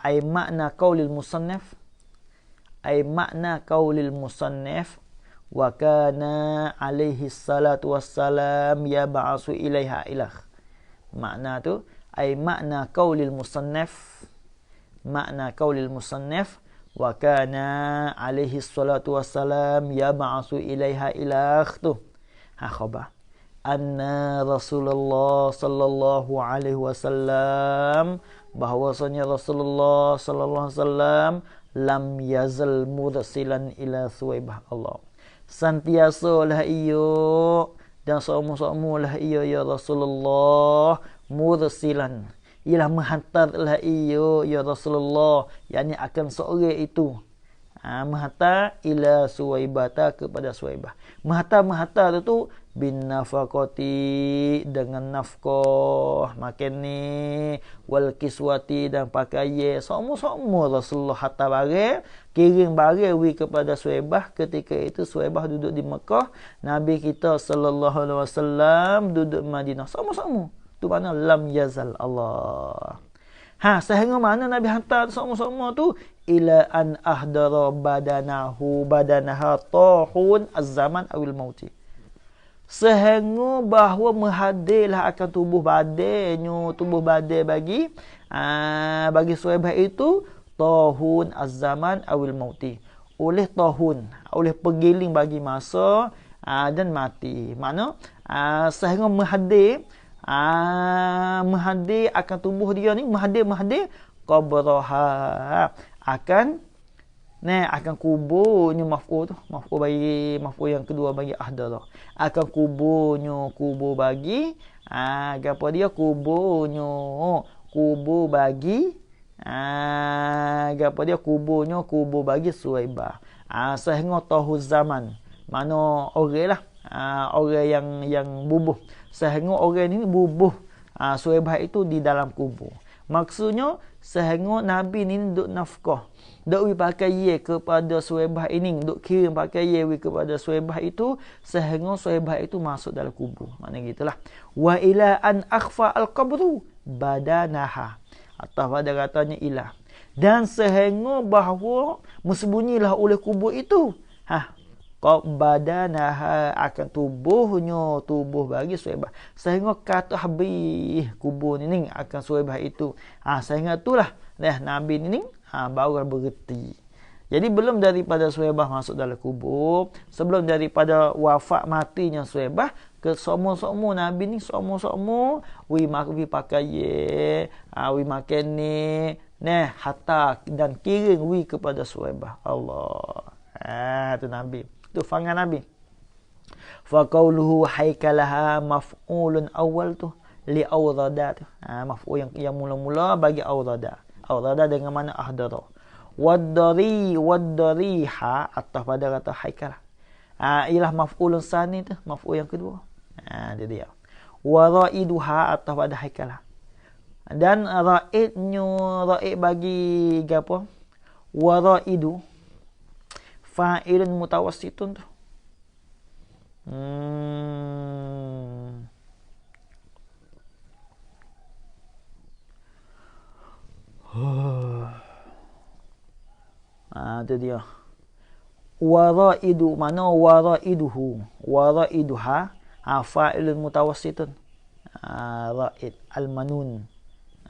ay makna qaulil musannaf ay makna qaulil musannaf wa kana alaihi salatu wassalam yab'asu ilaiha ilakh. Makna tu ay makna qaulil musannaf wa kana alaihi salatu wassalam yab'asu ilaiha ilakh tu. Khabar anna Rasulullah sallallahu alaihi wasallam bahwasanya Rasulullah sallallahu alaihi wasallam lam yazal mursilan ila Suwaibah. Allah santiasalah iyo dan seumu-seumu lah iyo ya Rasulullah mursilan, ialah menghantarlah iyo ya Rasulullah, yakni akan seorang itu menghantar ila Suwaibata, kepada Suwaibah. Menghantar tu bin nafaqati, dengan nafkah makan ni, wal kiswati, dan pakaian. Semua Rasulullah hantar barang, kirim barang wi kepada Suwaibah. Ketika itu Suwaibah duduk di Mekah, Nabi kita sallallahu alaihi wasallam duduk Madinah. Semua tu mana lam yazal. Allah. Sehingga mana Nabi hantar semua tu ila an ahdara badanaha tahun az-zaman awil mauti. Sehingga bahawa menghadirlah akan tubuh badan bagi Suwaibah itu tahun az-zaman awil mauti. Oleh oleh pergiling bagi masa dan mati. Makna sehingga menghadir akan tubuh dia ni, menghadir qabraha, akan kuburnya maf'ul yang kedua bagi ahdara, akan kuburnya kubur bagi kubur bagi Suwaibah. Sehingga tahu zaman, mana orang yang bubuh, sehingga orang ini bubuh Suwaibah itu di dalam kubur. Maksudnya sehingga Nabi ni duk nafkah, duk pakai ye kepada Suwaibah ini, duk kirim pakai ye kepada Suwaibah itu, sehingga Suwaibah itu masuk dalam kubur. Maknanya gitulah. Wa ila an akhfa al-qabru badanaha, atau pada katanya ilah, dan sehingga bahawa bersembunyilah oleh kubur itu badanaha, akan tubuh bagi Suwaibah, sehingga kata habis kubur ni akan Suwaibah itu. Sehingga itulah Nabi ni baru berhenti. Jadi belum daripada Suwaibah masuk dalam kubur, sebelum daripada wafat matinya Suwaibah, ke semua Nabi ni semua wi pakai wi makan ni hatta dan kirim wi kepada Suwaibah. Allah. Tu Nabi. Tu fangan Nabi. Fa qauluhu haikalaha maf'ulun awal tu li awrada tu. Maf'ul yang mula-mula bagi awrada. Awrada dengan mana ahdara. Wadariha atau pada kata haikalah. Ialah maf'ulun sani tu, maf'ul yang kedua. Dia. Waraiduha atau pada haikalah. Dan raid bagi apa? Waraidu fa'ilun mutawassitun tu. Itu dia. Waraidu, mana waraiduha fa'ilun mutawassitun. Raid al-manun.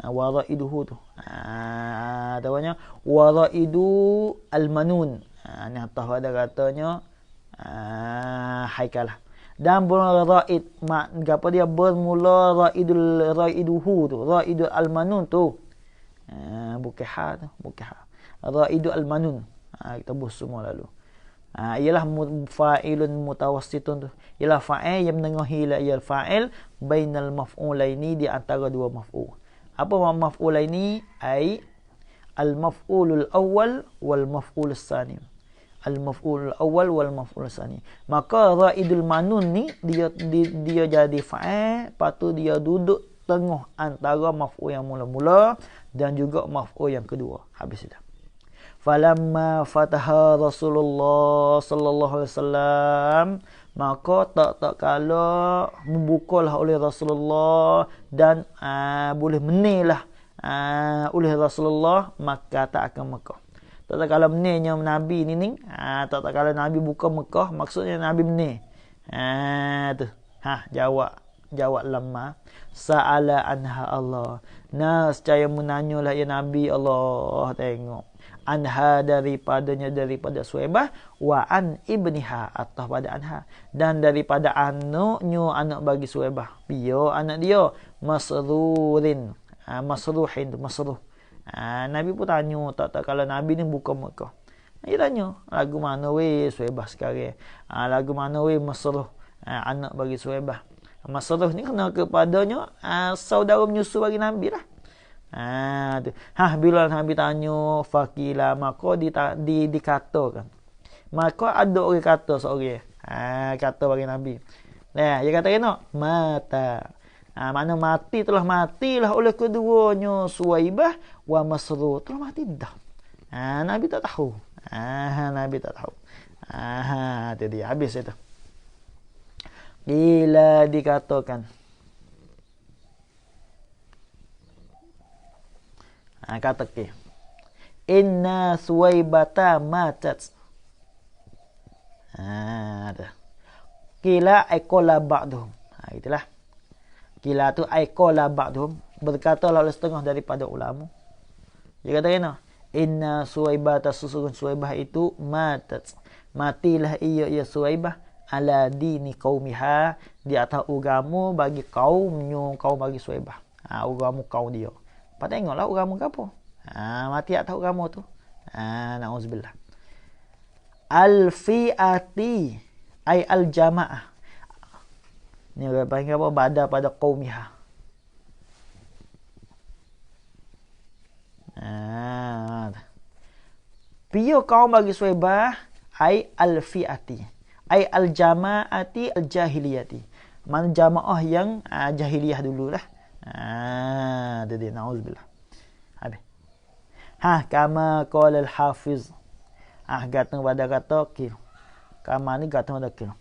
Waraiduhu tu. Tawanya waraidu al-manun. Ni atas ada katanya haikalah. Dan raid apa dia bermula raiduhu tu, raidul al-manun tu. Bukan ha. Raidul al-manun. Kita buh semua lalu. Ialah fa'ilun mutawassitun tu. Ialah fa'il yang menengahi ialah fa'il bainal maf'ulaini, di antara dua maf'ul. Apa maf'ulaini? Ai al-maf'ulul awal wal maf'ulus tsani. Al-maf'ulul awal wal maf'ulus tsani. Maka raidul manun ni dia jadi fa'il, patut dia duduk tengah antara maf'ul yang mula-mula dan juga maf'ul yang kedua. Habis dah. Falamma fataha Rasulullah sallallahu alaihi wasallam, maka tak kala membukalah oleh Rasulullah dan boleh menillah oleh Rasulullah Makkah, tak akan Mekah. Tak kala menilnya Nabi ni tak kala Nabi buka Mekah, maksudnya Nabi menil. Tu. Jawab lamma sa'ala anha Allah. Nescaya menanyalah ya Nabi Allah, tengok anha daripada Suwaibah, wa an ibniha atau pada anha, dan daripada anak bagi Suwaibah, anak dia Masruhin. Nabi pun tanya, tak kalau Nabi ni buka Mekah. Dia tanya, lagu mana weh Suhaibah sekarang? Lagu mana weh Masruh anak bagi Suhaibah? Masruh ni kena kepadanya saudara menyusu bagi Nabi lah. Tu. Bila Nabi tanya fakila, maka dikatakan. Maka ada orang kata seorang. Kata bagi Nabi. Dia kata kena mata. Mana matilah oleh keduanya Suhaibah wa Masruh, telah mati dah. Nabi tak tahu. Nabi tak tahu. Itu dia, habis itu. Bila dikatakan, kata ke, inna Suhaibata matat. Ada. Kila aikola ba'duhum. Itulah. Kila tu aikola ba'duhum. Berkata oleh setengah daripada ulama. Dia kata kena, inna Suhaibata, sesungguhnya Suhaibah itu matat. Matilah ia Suhaibah ala dini qaumiha, di atas agama bagi kaum bagi Suhaibah. Agama kaum dia. Pak tengoklah agama apa. Mati atas agama tu. Nauzubillah. Al-fi'ati ay al-jamaah. Ni orang panggil apa? Bada pada qaumiha. Pio kaum bagi Suhaibah ay al-fi'ati ay al-jama'ati al-jahiliyati. Man jamaah yang jahiliyah dululah. Jadi nauzubillah. Habis. Kama qala al-hafiz. Gatang pada kata kil. Kama ni gatang pada kil.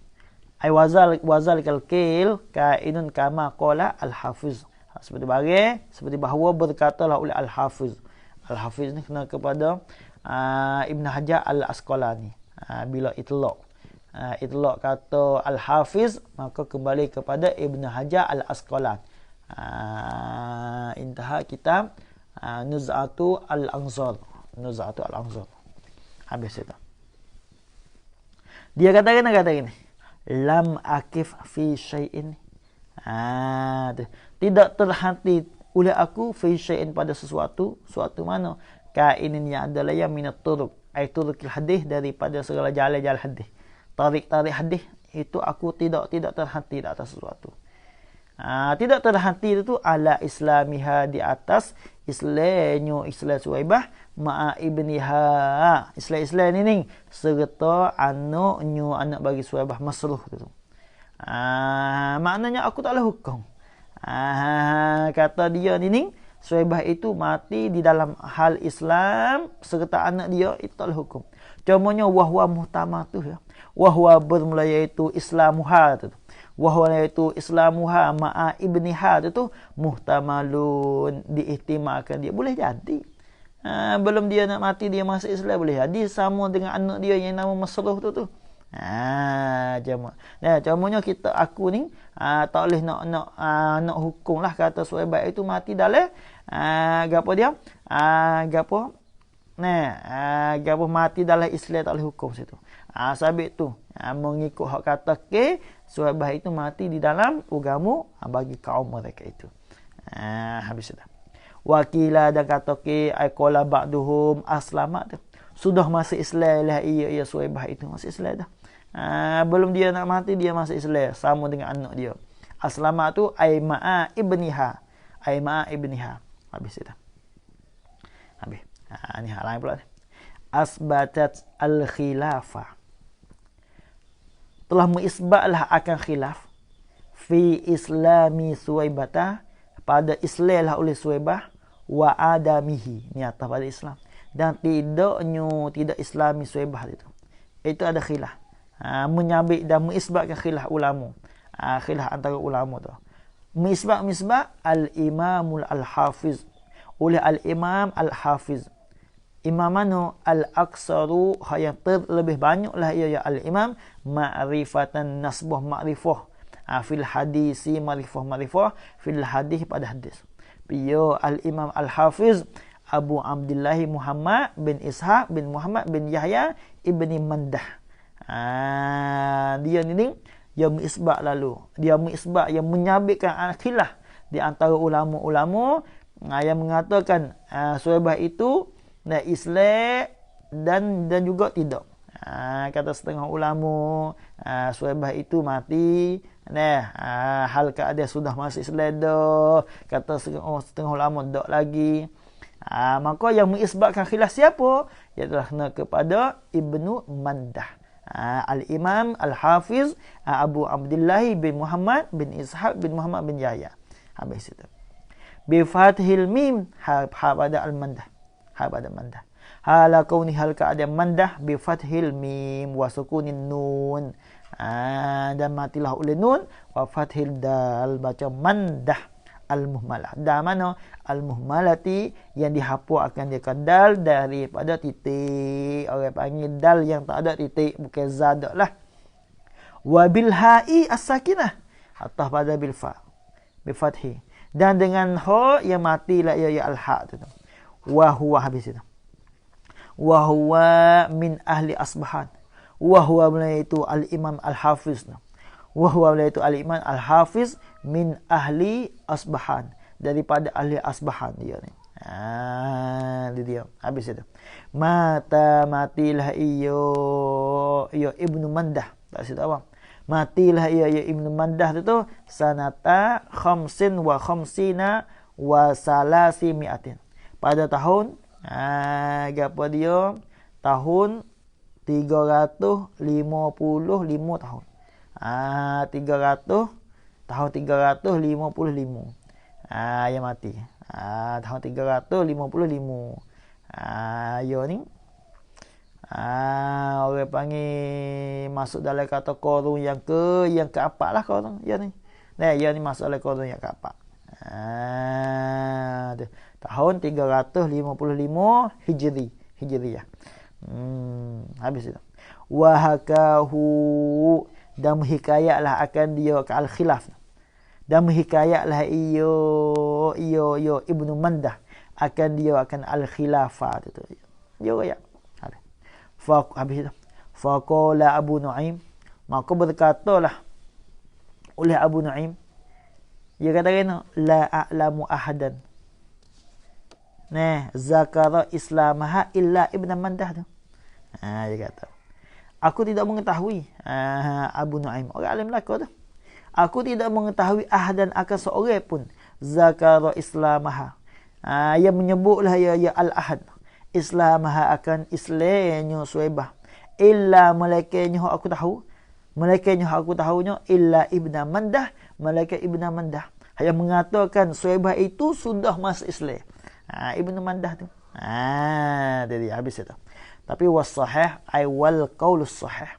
Ay wazal kil kainun kama qala al-hafiz. Seperti bahawa berkatalah oleh al-hafiz. Al-hafiz ni kena kepada Ibn Hajar al-Asqalani. Bila itlaq kata al-hafiz, maka kembali kepada Ibn Hajar al-Asqalani. Intaha kitab Nuz'atu al-Anzar. Habis itu. Dia kata gini. Lam akif fi syai'in. Tidak terhenti oleh aku fi syai'in pada sesuatu mana kainin yang adalah yang minat turuq, ay turuqil hadis, daripada segala jalan-jalan hadis. Tarik hadis itu aku tidak terhenti di atas sesuatu. Tidak terhenti itu ala islamiha, di atas Islam Suhaibah ma'a ibniha, Islam ni serta anak bagi Suhaibah Masruh tu. Maknanya aku taklah hukum. Kata dia ni Suhaibah itu mati di dalam hal Islam serta anak dia, itu taklah hukum. Contohnya wahwa muhtamatu ya. Wahwa bermula iaitu islamuha tu. Wahwa iaitu islamuha ma'a ibniha tu muhtamalun, diihtimalkan dia boleh jadi. Belum dia nak mati dia masuk Islam boleh jadi sama dengan anak dia yang nama Masruh tu. Contohnya aku ni tak boleh nak hukum lah kata Suhaibah itu mati dalam gapo dia gapo mati dalam Islam, tak boleh hukum situ. Sabit tu mengikut hak kata ke Suhaibah itu mati di dalam agama bagi kaum mereka itu. Habis dah. Wakila dan kata ke aqala ba'duhum aslamat, sudah masuk Islam lah ia Suhaibah itu masuk Islam dah. Belum dia nak mati dia masuk Islam sama dengan anak dia. Aslamat tu ay ma'a ibniha. Habis dah. Habis. Ni hal lain pula. Asbatat al-khilafah, telah mengisbatlah akan khilaf fi islami Suhaibata, pada Islam lah oleh Suhaibah, wa adamihi, ni atas pada Islam, dan tidak Islami Suhaibah itu ada khilaf. Menyabit dan mengisbatkan khilaf ulama. Khilaf antara ulama tu. Misbah al-imamul al-hafiz, oleh al-imam al-hafiz. Imam mana al-aksaru, yang terlebih banyaklah ia al-imam ma'rifatan nasbah ma'rifah fil hadisi ma'rifah fil hadis pada hadis. Dia al-imam al-hafiz Abu Abdullah Muhammad bin Ishaq bin Muhammad bin Yahya ibni Mandah. Dia ni yang mengisbat yang menyabitkan khilaf di antara ulama-ulama Yang mengatakan Suhaibah itu Islam dan juga tidak. Kata setengah ulama, Suhaibah itu mati hal keadaan sudah masuk Islam dah. Kata setengah ulama tak lagi. Maka yang mengisbatkan khilaf siapa? Ialah kepada Ibnu Mandah. Al-Imam Al-Hafiz Abu Abdullah bin Muhammad bin Ishaq bin Muhammad bin Yahya. Habis itu. Bi fathil mim pada al-mandah. Pada mandah. Hala kauni hal keadaan mandah bi fathil mim wa sukunin nun. Dan matilah oleh nun wa fathil dal, baca mandah al-muhmalah. Dah mana al-muhmalati yang dihapus akan dia dal daripada titik. Orang panggil dal yang tak ada titik, bukan zad lah. Wa bil ha'i as-sakinah, atau pada bil fa bi fathi, dan dengan ha yang matilah ya al-ha tu. Wa huwa, habis itu. Wa huwa min ahli Asbahan. Wa huwa itu al-Imam Al-Hafiz. Wa itu al-Imam Al-Hafiz min ahli Asbahan, daripada ahli Asbahan dia ni. Dia habis itu. Matilah iyo Ibnu Mandah. Tak situ apa? Matilah iyo Ibnu Mandah tu sanata khamsin wa khamsina wa salasi mi'atin. Pada tahun apa dia? Tahun 355 tahun. 355 yang mati. Tahun 355. Yo ni orang panggil masuk dalam kata qurun yang keempat lah qurun ya ni. Ya ni masuk dalam qurun yang keempat. Tahun 355 Hijriyah. Habis itu. Wa hakahu, dan menghikayatlah akan dia ke al-khilaf, dan menghikayatlah iyo Ibnu Mandah akan dia akan al-khilafah itu. Yo ya. Habis itu. Faqala Abu Nu'aim, maka berkatalah oleh Abu Nu'aim, dia kata la a'lamu ahadan zakara islamaha illa Ibnu Mandah tu. Dia kata, aku tidak mengetahui, Abu Nu'aim, orang alim belaka tu. Aku tidak mengetahui ahadan akan seorang pun zakara islamaha, yang menyebutlah ya al-ahad islamaha akan Islamnya Suhaibah, illa malaikatnya aku tahu, illa Ibnu Mandah, malaikat Ibnu Mandah yang mengatakan Suhaibah itu sudah masuk Islam. Ibnu Mandah tu. Jadi habis itu. Tapi was-sahih ay wal qaulus sahih,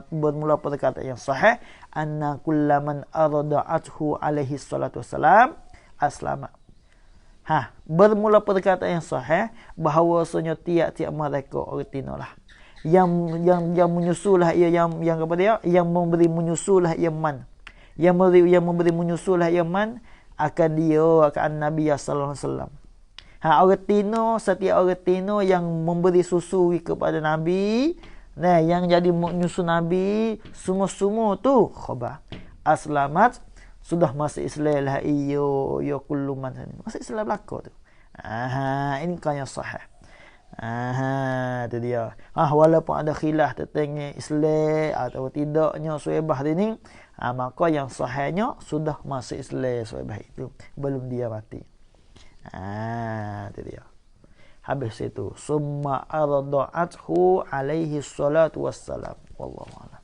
bermula perkataan yang sahih, anna kullaman arda'athu alaihi salatu wassalam aslama. Bermula perkataan yang sahih bahawasanya tiap-tiap mereka orang tinolah yang menyusulah ia yang apa dia, yang memberi menyusulah iman, yang memberi menyusulah iman akan dia akan Nabi sallallahu alaihi wasallam. Orang tino, setiap orang tino yang memberi susu kepada Nabi, yang jadi menyusu Nabi, semua tu khabar aslamat, sudah masuk Islam lah iyo kullu man masuk Islam belaka tu. Ini kan yang sahih. Tu dia. Walaupun ada khilaf tentang Islam atau tidaknya Suhaibah ini, maka yang sahihnya sudah masuk Islam Suhaibah itu, belum dia mati. Itu dia. Habis itu summa arda'athu alaihi salatu wassalam. Wallahu a'lam.